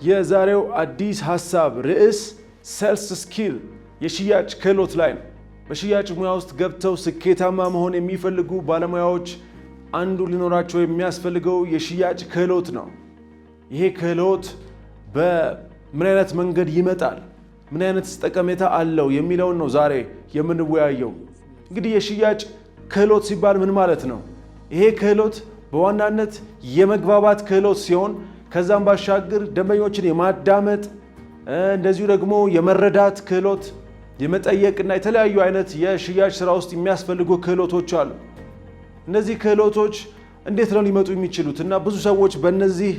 የዛሬው አዲስ ሐሳብ ርዕስ ሴልስ ስኪል የሽያጭ ክህሎት ላይ ነው። በሽያጭ ሙያ ውስጥ ገብተው ስኬታማ መሆን የሚፈልጉ ባለሙያዎች አንዱ ሊኖራቸው የሚያስፈልገው የሽያጭ ክህሎት ነው። ይሄ ክህሎት በምን አይነት መንገድ ይመጣል፣ ምን አይነት ጠቀሜታ አለው የሚለውን ነው ዛሬ የምንወያየው። እንግዲህ የሽያጭ ክህሎት ሲባል ምን ማለት ነው? ይሄ ክህሎት በዋናነት የመግባባት ክህሎት ሲሆን ከዛም ባሻገር ደንበኞችን የማዳመጥ እንደዚሁ ደግሞ የመረዳት ክህሎት፣ የመጠየቅና የተለያዩ አይነት የሽያጭ ስራ ውስጥ የሚያስፈልጉ ክህሎቶች አሉ። እነዚህ ክህሎቶች እንዴት ነው ሊመጡ የሚችሉት? እና ብዙ ሰዎች በእነዚህ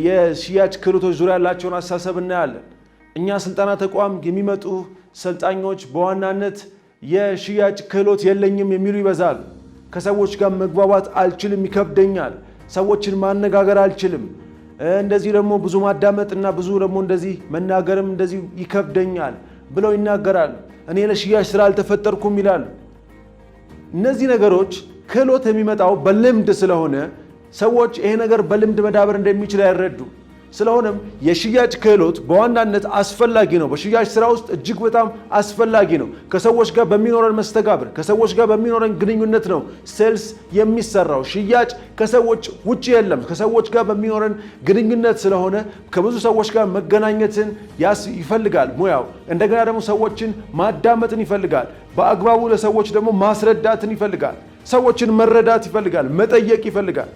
የሽያጭ ክህሎቶች ዙሪያ ያላቸውን አስተሳሰብ እናያለን። እኛ ስልጠና ተቋም የሚመጡ ሰልጣኞች በዋናነት የሽያጭ ክህሎት የለኝም የሚሉ ይበዛሉ። ከሰዎች ጋር መግባባት አልችልም፣ ይከብደኛል፣ ሰዎችን ማነጋገር አልችልም፣ እንደዚህ ደግሞ ብዙ ማዳመጥና ብዙ ደግሞ እንደዚህ መናገርም እንደዚህ ይከብደኛል ብለው ይናገራሉ። እኔ ለሽያጭ ስራ አልተፈጠርኩም ይላሉ። እነዚህ ነገሮች ክህሎት የሚመጣው በልምድ ስለሆነ ሰዎች ይሄ ነገር በልምድ መዳበር እንደሚችል አይረዱ። ስለሆነም የሽያጭ ክህሎት በዋናነት አስፈላጊ ነው። በሽያጭ ስራ ውስጥ እጅግ በጣም አስፈላጊ ነው። ከሰዎች ጋር በሚኖረን መስተጋብር፣ ከሰዎች ጋር በሚኖረን ግንኙነት ነው ሴልስ የሚሰራው። ሽያጭ ከሰዎች ውጪ የለም። ከሰዎች ጋር በሚኖረን ግንኙነት ስለሆነ ከብዙ ሰዎች ጋር መገናኘትን ይፈልጋል ሙያው። እንደገና ደግሞ ሰዎችን ማዳመጥን ይፈልጋል። በአግባቡ ለሰዎች ደግሞ ማስረዳትን ይፈልጋል። ሰዎችን መረዳት ይፈልጋል፣ መጠየቅ ይፈልጋል።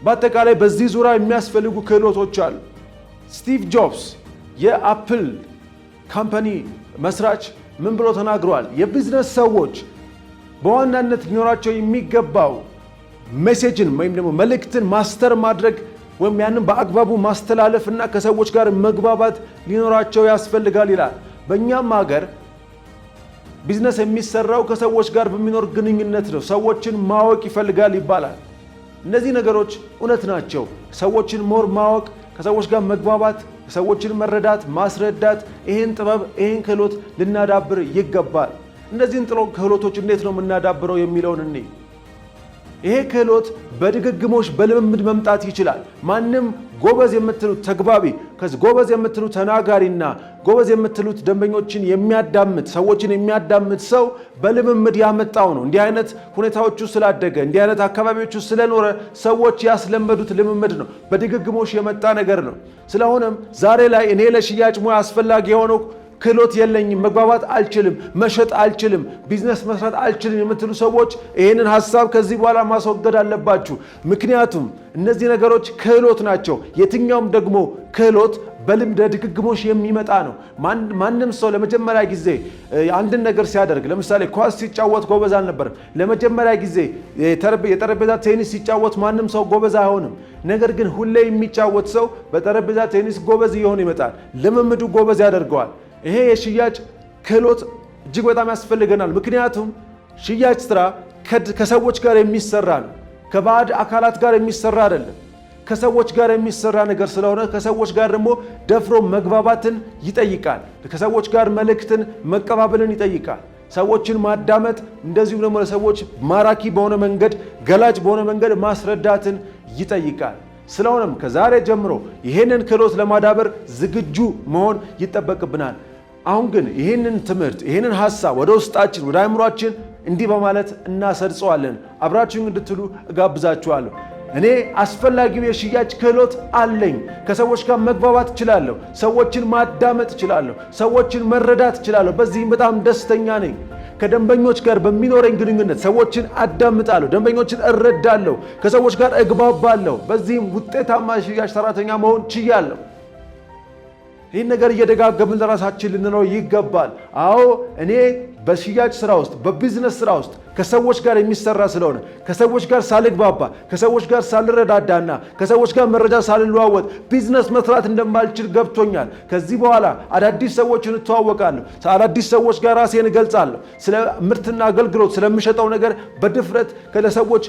በአጠቃላይ በዚህ ዙሪያ የሚያስፈልጉ ክህሎቶች አሉ። ስቲቭ ጆብስ የአፕል ካምፓኒ መስራች ምን ብሎ ተናግሯል? የቢዝነስ ሰዎች በዋናነት ሊኖራቸው የሚገባው ሜሴጅን ወይም ደግሞ መልእክትን ማስተር ማድረግ ወይም ያንን በአግባቡ ማስተላለፍና ከሰዎች ጋር መግባባት ሊኖራቸው ያስፈልጋል ይላል። በእኛም ሀገር ቢዝነስ የሚሰራው ከሰዎች ጋር በሚኖር ግንኙነት ነው። ሰዎችን ማወቅ ይፈልጋል ይባላል። እነዚህ ነገሮች እውነት ናቸው። ሰዎችን ሞር ማወቅ፣ ከሰዎች ጋር መግባባት፣ ሰዎችን መረዳት፣ ማስረዳት፣ ይሄን ጥበብ ይሄን ክህሎት ልናዳብር ይገባል። እነዚህን ክህሎቶች እንዴት ነው የምናዳብረው የሚለውን እኔ ይሄ ክህሎት በድግግሞሽ በልምምድ መምጣት ይችላል። ማንም ጎበዝ የምትሉት ተግባቢ፣ ጎበዝ የምትሉት ተናጋሪና ጎበዝ የምትሉት ደንበኞችን የሚያዳምጥ ሰዎችን የሚያዳምጥ ሰው በልምምድ ያመጣው ነው። እንዲህ አይነት ሁኔታዎቹ ስላደገ እንዲህ አይነት አካባቢዎቹ ስለኖረ ሰዎች ያስለመዱት ልምምድ ነው። በድግግሞሽ የመጣ ነገር ነው። ስለሆነም ዛሬ ላይ እኔ ለሽያጭ ሙያ አስፈላጊ የሆነው ክህሎት የለኝም፣ መግባባት አልችልም፣ መሸጥ አልችልም፣ ቢዝነስ መስራት አልችልም የምትሉ ሰዎች ይህንን ሐሳብ ከዚህ በኋላ ማስወገድ አለባችሁ። ምክንያቱም እነዚህ ነገሮች ክህሎት ናቸው። የትኛውም ደግሞ ክህሎት በልምድ ድግግሞሽ የሚመጣ ነው። ማንም ሰው ለመጀመሪያ ጊዜ አንድን ነገር ሲያደርግ፣ ለምሳሌ ኳስ ሲጫወት ጎበዝ አልነበረም። ለመጀመሪያ ጊዜ የጠረጴዛ ቴኒስ ሲጫወት ማንም ሰው ጎበዝ አይሆንም። ነገር ግን ሁሌ የሚጫወት ሰው በጠረጴዛ ቴኒስ ጎበዝ እየሆነ ይመጣል። ልምምዱ ጎበዝ ያደርገዋል። ይሄ የሽያጭ ክህሎት እጅግ በጣም ያስፈልገናል። ምክንያቱም ሽያጭ ስራ ከሰዎች ጋር የሚሰራ ነው። ከባዕድ አካላት ጋር የሚሰራ አይደለም። ከሰዎች ጋር የሚሰራ ነገር ስለሆነ ከሰዎች ጋር ደግሞ ደፍሮ መግባባትን ይጠይቃል። ከሰዎች ጋር መልእክትን መቀባበልን ይጠይቃል። ሰዎችን ማዳመጥ፣ እንደዚሁም ደግሞ ለሰዎች ማራኪ በሆነ መንገድ፣ ገላጭ በሆነ መንገድ ማስረዳትን ይጠይቃል። ስለሆነም ከዛሬ ጀምሮ ይሄንን ክህሎት ለማዳበር ዝግጁ መሆን ይጠበቅብናል። አሁን ግን ይሄንን ትምህርት ይሄንን ሐሳብ ወደ ውስጣችን ወደ አእምሯችን እንዲህ በማለት እናሰርጸዋለን። አብራችሁን እንድትሉ እጋብዛችኋለሁ። እኔ አስፈላጊው የሽያጭ ክህሎት አለኝ። ከሰዎች ጋር መግባባት እችላለሁ። ሰዎችን ማዳመጥ እችላለሁ። ሰዎችን መረዳት እችላለሁ። በዚህም በጣም ደስተኛ ነኝ። ከደንበኞች ጋር በሚኖረኝ ግንኙነት ሰዎችን አዳምጣለሁ፣ ደንበኞችን እረዳለሁ፣ ከሰዎች ጋር እግባባለሁ። በዚህም ውጤታማ የሽያጭ ሰራተኛ መሆን ችያለሁ። ይህን ነገር እየደጋገምን ለራሳችን ልንለው ይገባል። አዎ እኔ በሽያጭ ስራ ውስጥ በቢዝነስ ስራ ውስጥ ከሰዎች ጋር የሚሰራ ስለሆነ ከሰዎች ጋር ሳልግባባ ከሰዎች ጋር ሳልረዳዳና ከሰዎች ጋር መረጃ ሳልለዋወጥ ቢዝነስ መስራት እንደማልችል ገብቶኛል። ከዚህ በኋላ አዳዲስ ሰዎችን እተዋወቃለሁ፣ አዳዲስ ሰዎች ጋር ራሴን እገልጻለሁ። ስለ ምርትና አገልግሎት ስለምሸጠው ነገር በድፍረት ለሰዎች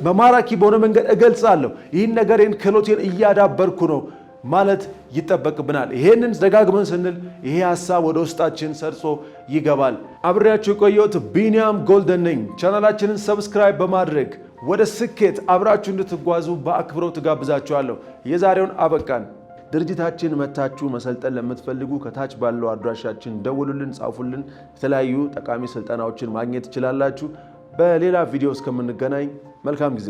በማራኪ በሆነ መንገድ እገልጻለሁ። ይህን ነገሬን ክህሎቴን እያዳበርኩ ነው ማለት ይጠበቅብናል። ይሄንን ደጋግመን ስንል ይሄ ሐሳብ ወደ ውስጣችን ሰርጾ ይገባል። አብሬያችሁ የቆየሁት ቢንያም ጎልደን ነኝ። ቻናላችንን ሰብስክራይብ በማድረግ ወደ ስኬት አብራችሁ እንድትጓዙ በአክብሮት ጋብዛችኋለሁ። የዛሬውን አበቃን። ድርጅታችን መታችሁ መሰልጠን ለምትፈልጉ ከታች ባለው አድራሻችን ደውሉልን፣ ጻፉልን። የተለያዩ ጠቃሚ ስልጠናዎችን ማግኘት ትችላላችሁ። በሌላ ቪዲዮ እስከምንገናኝ መልካም ጊዜ